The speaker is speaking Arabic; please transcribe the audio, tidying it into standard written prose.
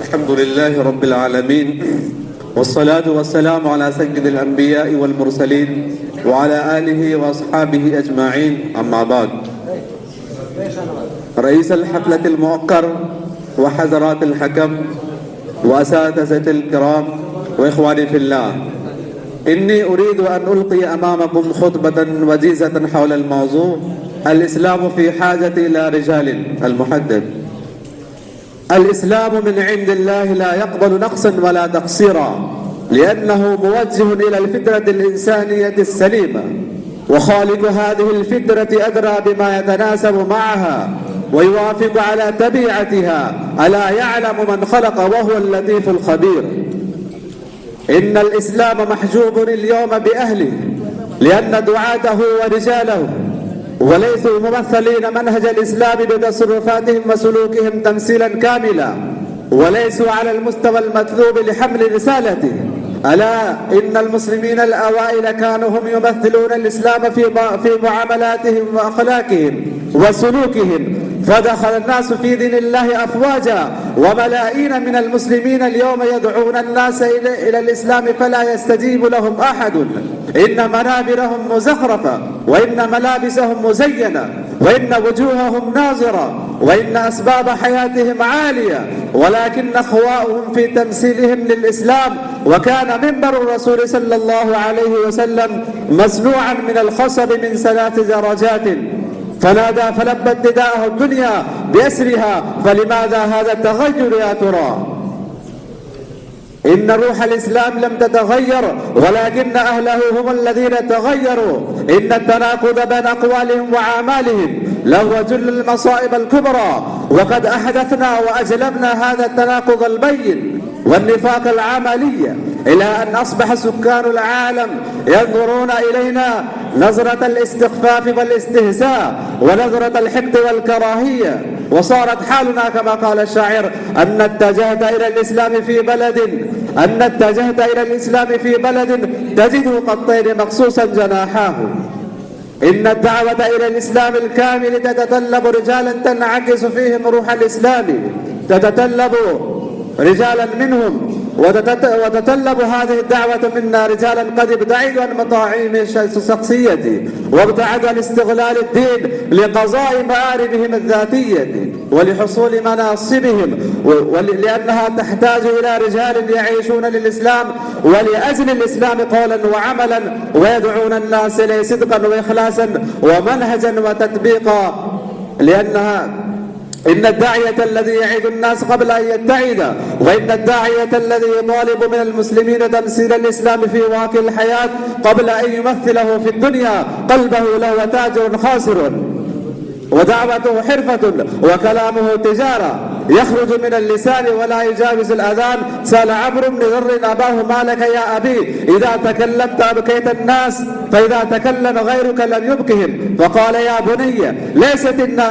الحمد لله رب العالمين، والصلاة والسلام على سيد الأنبياء والمرسلين وعلى آله وأصحابه أجمعين. أما بعد، رئيس الحفلة الموقر وحضرات الحكم وأساتذة الكرام وإخواني في الله، إني أريد أن ألقي أمامكم خطبة وجيزة حول الموضوع الإسلام في حاجة إلى رجال. المحدث: الإسلام من عند الله لا يقبل نقصا ولا تقصيرا، لأنه موجه إلى الفطرة الإنسانية السليمة، وخالق هذه الفطرة أدرى بما يتناسب معها ويوافق على طبيعتها. ألا يعلم من خلق وهو اللطيف الخبير. إن الإسلام محجوب اليوم بأهله، لأن دعاته ورجاله وليسوا ممثلين منهج الإسلام بتصرفاتهم وسلوكهم تمثيلا كاملا، وليسوا على المستوى المطلوب لحمل رسالته. ألا إن المسلمين الأوائل كانوا هم يمثلون الإسلام في معاملاتهم وأخلاقهم وسلوكهم، فدخل الناس في دين الله أفواجا، وملايين من المسلمين اليوم يدعون الناس إلى الإسلام فلا يستجيب لهم أحد. إن منابرهم مزخرفة، وإن ملابسهم مزينة، وإن وجوههم ناظرة، وإن أسباب حياتهم عالية، ولكن أخواؤهم في تمثيلهم للإسلام. وكان منبر الرسول صلى الله عليه وسلم مصنوعا من الخصب من 3 درجات، فنادى فلبت نداءه الدنيا بأسرها. فلماذا هذا التغير يا ترى؟ إن روح الإسلام لم تتغير، ولكن أهله هم الذين تغيروا. إن التناقض بين أقوالهم وأعمالهم لهو جل المصائب الكبرى، وقد أحدثنا وأجلبنا هذا التناقض البين والنفاق العملي، إلى أن أصبح سكان العالم ينظرون إلينا نظرة الاستخفاف والاستهزاء ونظرة الحقد والكراهية. وصارت حالنا كما قال الشاعر: أن اتجهت إلى الإسلام في بلد تجده قطين مقصوصا جناحاه. إن الدعوة إلى الإسلام الكامل تتطلب رجالا تنعكس فيهم روح الإسلام، تتطلب رجالا منهم، وتتطلب هذه الدعوة منا رجالا قد ابتعدوا عن مطاعيم الشخصية، وابتعدوا عن استغلال الدين لقضاء مآربهم الذاتية ولحصول مناصبهم، لأنها تحتاج إلى رجال يعيشون للإسلام ولأجل الإسلام قولا وعملا، ويدعون الناس إليه صدقا وإخلاصا ومنهجا وتطبيقا. إن الداعية الذي يعيد الناس قبل أن يتعد، وإن الداعية الذي يطالب من المسلمين تمثيل الإسلام في واقع الحياة قبل أن يمثله في الدنيا قلبه له تاجر خاسر، ودعوته حرفة وكلامه تجارة يخرج من اللسان ولا يجاوز الأذان. سأل عمرو بن ذر أباه: ما لك يا أبي إذا تكلمت أبكيت الناس، فإذا تكلم غيرك لم يبكهم؟ فقال: يا بني، ليست الناس